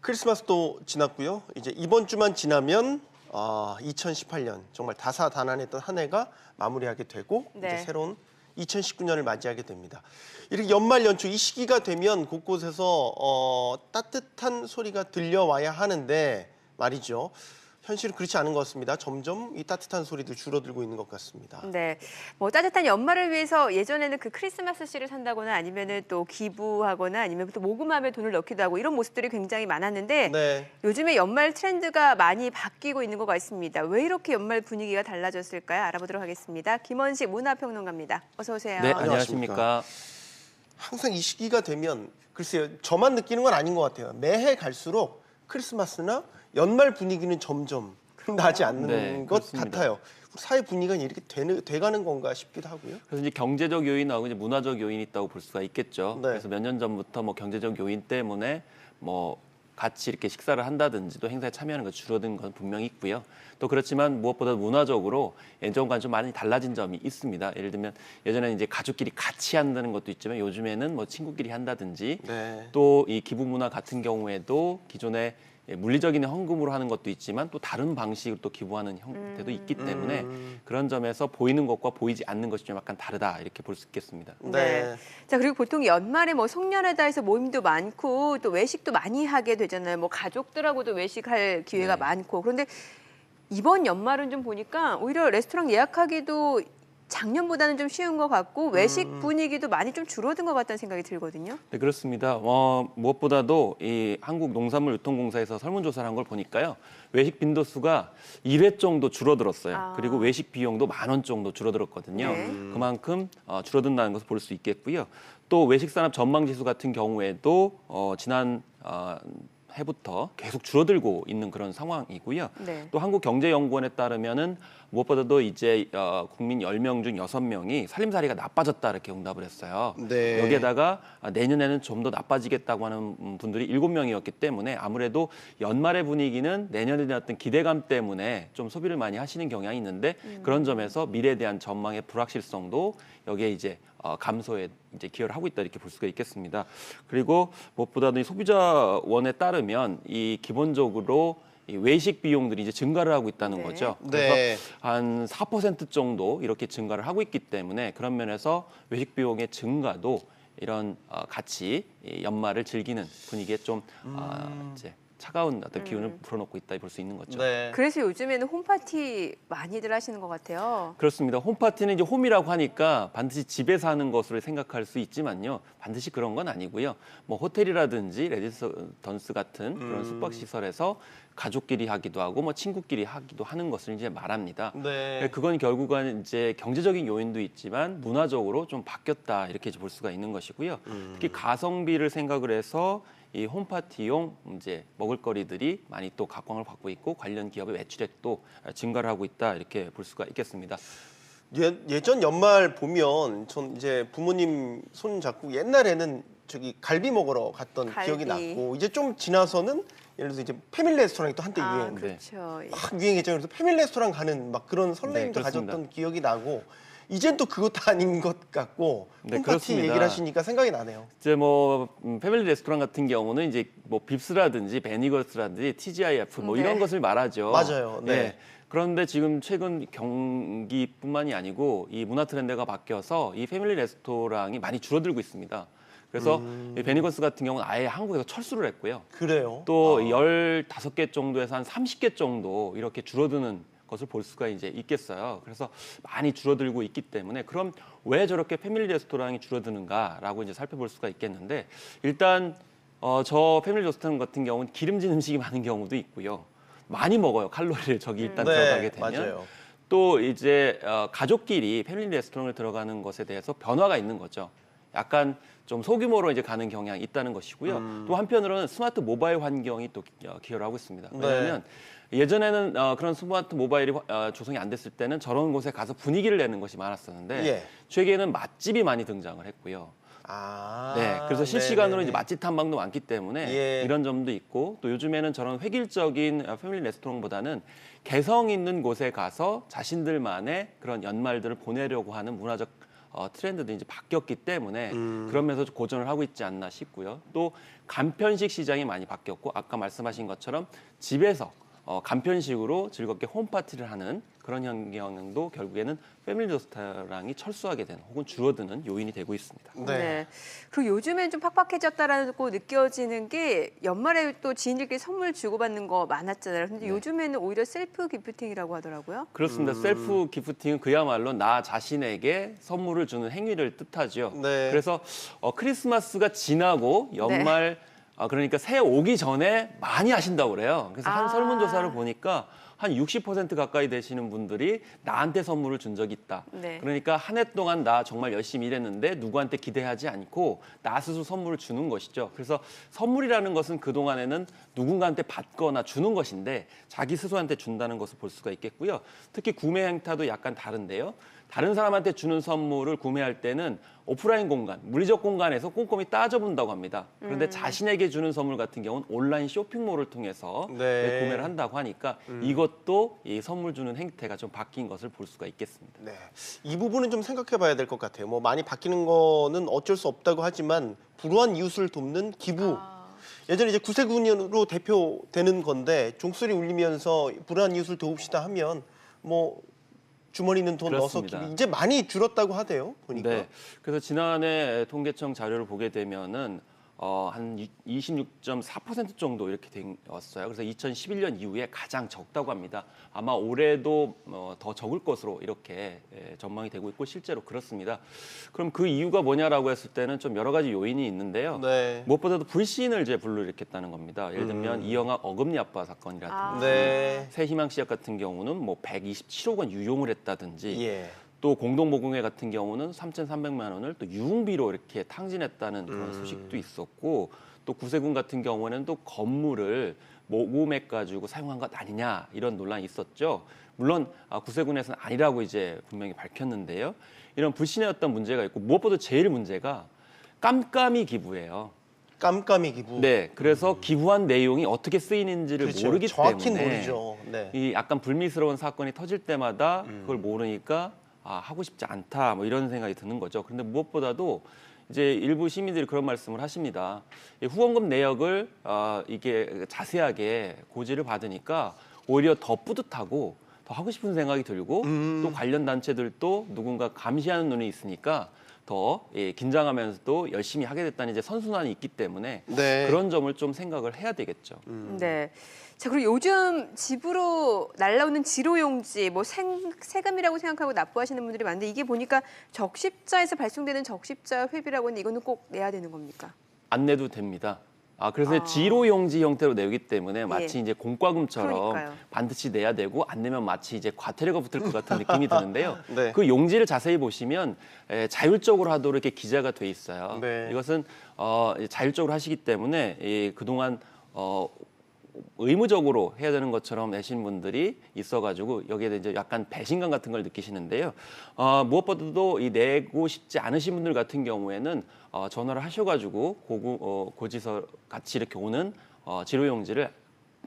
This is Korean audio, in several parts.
크리스마스도 지났고요. 이제 이번 주만 지나면 2018년 정말 다사다난했던 한 해가 마무리하게 되고 네. 이제 새로운 2019년을 맞이하게 됩니다. 이렇게 연말 연초 이 시기가 되면 곳곳에서 따뜻한 소리가 들려와야 하는데 말이죠. 현실은 그렇지 않은 것 같습니다. 점점 이 따뜻한 소리들 줄어들고 있는 것 같습니다. 네, 뭐 따뜻한 연말을 위해서 예전에는 그 크리스마스 씨를 산다거나 아니면은 또 기부하거나 아니면 또 모금함에 돈을 넣기도 하고 이런 모습들이 굉장히 많았는데 네. 요즘에 연말 트렌드가 많이 바뀌고 있는 것 같습니다. 왜 이렇게 연말 분위기가 달라졌을까요? 알아보도록 하겠습니다. 김원식 문화평론가입니다. 어서 오세요. 네, 안녕하십니까. 안녕하십니까. 항상 이 시기가 되면 글쎄요. 저만 느끼는 건 아닌 것 같아요. 매해 갈수록 크리스마스나 연말 분위기는 점점 나지 않는 네, 것 그렇습니다. 같아요. 사회 분위기가 이렇게 돼가는 건가 싶기도 하고요. 그래서 이제 경제적 요인하고 이제 문화적 요인이 있다고 볼 수가 있겠죠. 네. 그래서 몇 년 전부터 뭐 경제적 요인 때문에 뭐 같이 이렇게 식사를 한다든지 또 행사에 참여하는 거 줄어든 건 분명히 있고요. 또 그렇지만 무엇보다 문화적으로 예전과는 좀 많이 달라진 점이 있습니다. 예를 들면 예전에는 이제 가족끼리 같이 한다는 것도 있지만 요즘에는 뭐 친구끼리 한다든지 네. 또 이 기부 문화 같은 경우에도 기존에 물리적인 헌금으로 하는 것도 있지만 또 다른 방식으로 또 기부하는 형태도 있기 때문에 그런 점에서 보이는 것과 보이지 않는 것이 좀 약간 다르다 이렇게 볼 수 있겠습니다. 네. 자, 그리고 보통 연말에 뭐 송년회다 해서 모임도 많고 또 외식도 많이 하게 되잖아요. 뭐 가족들하고도 외식할 기회가 네. 많고. 그런데 이번 연말은 좀 보니까 오히려 레스토랑 예약하기도 작년보다는 좀 쉬운 것 같고 외식 분위기도 많이 좀 줄어든 것 같다는 생각이 들거든요. 네, 그렇습니다. 무엇보다도 이 한국농산물유통공사에서 설문조사를 한 걸 보니까요. 외식 빈도수가 1회 정도 줄어들었어요. 그리고 외식 비용도 10,000원 정도 줄어들었거든요. 네. 그만큼 줄어든다는 것을 볼 수 있겠고요. 또 외식산업 전망지수 같은 경우에도 지난 해부터 계속 줄어들고 있는 그런 상황이고요. 네. 또 한국경제연구원에 따르면은 무엇보다도 이제 국민 10명 중 6명이 살림살이가 나빠졌다 이렇게 응답을 했어요. 네. 여기에다가 내년에는 좀 더 나빠지겠다고 하는 분들이 7명이었기 때문에 아무래도 연말의 분위기는 내년에 대한 어떤 기대감 때문에 좀 소비를 많이 하시는 경향이 있는데 그런 점에서 미래에 대한 전망의 불확실성도 여기에 이제 감소에 이제 기여를 하고 있다 이렇게 볼 수가 있겠습니다. 그리고 무엇보다도 이 소비자원에 따르면 이 기본적으로 이 외식 비용들이 이제 증가를 하고 있다는 네. 거죠. 네. 그래서 한 4% 정도 이렇게 증가를 하고 있기 때문에 그런 면에서 외식 비용의 증가도 이런 같이 이 연말을 즐기는 분위기에 좀 이제 차가운 어떤 기운을 불어넣고 있다 볼 수 있는 거죠. 네. 그래서 요즘에는 홈파티 많이들 하시는 것 같아요. 그렇습니다. 홈파티는 이제 홈이라고 하니까 반드시 집에서 하는 것으로 생각할 수 있지만요. 반드시 그런 건 아니고요. 뭐 호텔이라든지 레지던스 같은 그런 숙박시설에서 가족끼리 하기도 하고 뭐 친구끼리 하기도 하는 것을 이제 말합니다. 네. 그건 결국은 이제 경제적인 요인도 있지만 문화적으로 좀 바뀌었다 이렇게 볼 수가 있는 것이고요. 특히 가성비를 생각을 해서 이 홈파티용 이제 먹을거리들이 많이 또 각광을 받고 있고 관련 기업의 매출액도 증가를 하고 있다 이렇게 볼 수가 있겠습니다. 예전 연말 보면 전 이제 부모님 손 잡고 옛날에는 저기 갈비 먹으러 갔던 갈비. 기억이 났고 이제 좀 지나서는 예를 들어서 이제 패밀리 레스토랑이 또 한때 유행 그렇죠. 막 유행했죠. 그래서 패밀리 레스토랑 가는 막 그런 설레임도 네, 그렇습니다. 가졌던 기억이 나고 이젠 또 그것도 아닌 것 같고 네, 홈파티 그렇습니다. 얘기를 하시니까 생각이 나네요. 이제 뭐 패밀리 레스토랑 같은 경우는 이제 뭐 빕스라든지 베니거스라든지 TGIF 뭐 네. 이런 것을 말하죠. 맞아요. 네. 예. 그런데 지금 최근 경기뿐만이 아니고 이 문화 트렌드가 바뀌어서 이 패밀리 레스토랑이 많이 줄어들고 있습니다. 그래서 이 베니거스 같은 경우는 아예 한국에서 철수를 했고요. 그래요. 또 15개 정도에서 한 30개 정도 이렇게 줄어드는 것을 볼 수가 이제 있겠어요. 그래서 많이 줄어들고 있기 때문에 그럼 왜 저렇게 패밀리 레스토랑이 줄어드는가라고 이제 살펴볼 수가 있겠는데 일단 저 패밀리 레스토랑 같은 경우는 기름진 음식이 많은 경우도 있고요. 많이 먹어요. 칼로리를 저기 일단 들어가게 되면. 맞아요. 또 이제 가족끼리 패밀리 레스토랑을 들어가는 것에 대해서 변화가 있는 거죠. 약간 좀 소규모로 이제 가는 경향이 있다는 것이고요. 또 한편으로는 스마트 모바일 환경이 또 기여를 하고 있습니다. 왜냐하면 예전에는 그런 스마트 모바일이 조성이 안 됐을 때는 저런 곳에 가서 분위기를 내는 것이 많았었는데 예. 최근에는 맛집이 많이 등장을 했고요. 네, 그래서 실시간으로 네네네. 이제 맛집 탐방도 많기 때문에 예. 이런 점도 있고 또 요즘에는 저런 획일적인 패밀리 레스토랑보다는 개성 있는 곳에 가서 자신들만의 그런 연말들을 보내려고 하는 문화적 트렌드도 이제 바뀌었기 때문에 그러면서 고전을 하고 있지 않나 싶고요. 또 간편식 시장이 많이 바뀌었고 아까 말씀하신 것처럼 집에서 간편식으로 즐겁게 홈파티를 하는 그런 경향도 결국에는 패밀리 레스토랑이 철수하게 되는 혹은 줄어드는 요인이 되고 있습니다. 네. 그리고 요즘엔 좀 팍팍해졌다라고 느껴지는 게 연말에 또 지인들끼리 선물 주고받는 거 많았잖아요. 근데 요즘에는 오히려 셀프 기프팅이라고 하더라고요. 그렇습니다. 셀프 기프팅은 그야말로 나 자신에게 선물을 주는 행위를 뜻하죠. 네. 그래서 크리스마스가 지나고 연말 그러니까 새해 오기 전에 많이 하신다고 그래요. 그래서 한 설문조사를 보니까 한 60% 가까이 되시는 분들이 나한테 선물을 준 적이 있다. 네. 그러니까 한 해 동안 나 정말 열심히 일했는데 누구한테 기대하지 않고 나 스스로 선물을 주는 것이죠. 그래서 선물이라는 것은 그동안에는 누군가한테 받거나 주는 것인데 자기 스스로한테 준다는 것을 볼 수가 있겠고요. 특히 구매 행태도 약간 다른데요. 다른 사람한테 주는 선물을 구매할 때는 오프라인 공간, 물리적 공간에서 꼼꼼히 따져본다고 합니다. 그런데 자신에게 주는 선물 같은 경우는 온라인 쇼핑몰을 통해서 네. 구매를 한다고 하니까 이것도 이 선물 주는 행태가 좀 바뀐 것을 볼 수가 있겠습니다. 네, 이 부분은 좀 생각해봐야 될 것 같아요. 뭐 많이 바뀌는 거는 어쩔 수 없다고 하지만 불우한 이웃을 돕는 기부. 예전에 이제 구세군으로 대표되는 건데 종소리 울리면서 불우한 이웃을 도웁시다 하면 뭐 주머니 있는 돈 그렇습니다. 넣어서 이제 많이 줄었다고 하대요. 보니까. 네. 그래서 지난해 통계청 자료를 보게 되면은 한 26.4% 정도 이렇게 되었어요. 그래서 2011년 이후에 가장 적다고 합니다. 아마 올해도 더 적을 것으로 이렇게 전망이 되고 있고 실제로 그렇습니다. 그럼 그 이유가 뭐냐라고 했을 때는 좀 여러 가지 요인이 있는데요. 네. 무엇보다도 불신을 이제 불러일으켰다는 겁니다. 예를 들면 이영학 어금니 아빠 사건이라든지 네. 새희망 씨앗 같은 경우는 뭐 127억 원 유용을 했다든지 예. 또 공동모금회 같은 경우는 3,300만 원을 또 유흥비로 이렇게 탕진했다는 그런 소식도 있었고 또 구세군 같은 경우에는 또 건물을 모금해 가지고 사용한 것 아니냐 이런 논란이 있었죠. 물론 구세군에서는 아니라고 이제 분명히 밝혔는데요. 이런 불신의 어떤 문제가 있고 무엇보다 제일 문제가 깜깜이 기부예요. 깜깜이 기부. 네, 그래서 기부한 내용이 어떻게 쓰이는지를 그렇죠. 모르기 정확히는 때문에 모르죠. 네. 이 약간 불미스러운 사건이 터질 때마다 그걸 모르니까 하고 싶지 않다 뭐 이런 생각이 드는 거죠. 그런데 무엇보다도 이제 일부 시민들이 그런 말씀을 하십니다. 이 후원금 내역을 이게 자세하게 고지를 받으니까 오히려 더 뿌듯하고 더 하고 싶은 생각이 들고 또 관련 단체들도 누군가 감시하는 눈이 있으니까 더 긴장하면서도 열심히 하게 됐다는 이제 선순환이 있기 때문에 네. 그런 점을 좀 생각을 해야 되겠죠. 네. 자, 그리고 요즘 집으로 날라오는 지로용지, 뭐 세금이라고 생각하고 납부하시는 분들이 많은데 이게 보니까 적십자에서 발송되는 적십자 회비라고 하는데 이거는 꼭 내야 되는 겁니까? 안 내도 됩니다. 그래서 지로용지 형태로 내기 때문에 마치 이제 공과금처럼 그러니까요. 반드시 내야 되고 안 내면 마치 이제 과태료가 붙을 것 같은 느낌이 드는데요. 네. 그 용지를 자세히 보시면 자율적으로 하도록 이렇게 기재가 돼 있어요. 네. 이것은 자율적으로 하시기 때문에 그동안 의무적으로 해야 되는 것처럼 내신 분들이 있어가지고 여기에 이제 약간 배신감 같은 걸 느끼시는데요. 무엇보다도 이 내고 싶지 않으신 분들 같은 경우에는 전화를 하셔가지고 고지서 같이 이렇게 오는 지로용지를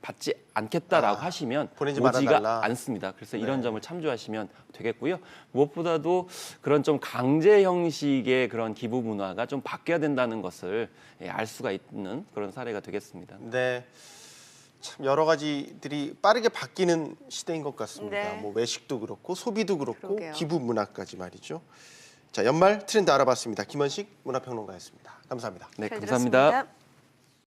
받지 않겠다라고 하시면 보내지 오지가 말아달라. 않습니다. 그래서 이런 점을 참조하시면 되겠고요. 무엇보다도 그런 좀 강제 형식의 그런 기부 문화가 좀 바뀌어야 된다는 것을 알 수가 있는 그런 사례가 되겠습니다. 네. 참 여러 가지들이 빠르게 바뀌는 시대인 것 같습니다. 네. 뭐 외식도 그렇고 소비도 그렇고 그러게요. 기부 문화까지 말이죠. 자, 연말 트렌드 알아봤습니다. 김원식 문화평론가였습니다. 감사합니다. 네, 잘 감사합니다. 들었습니다.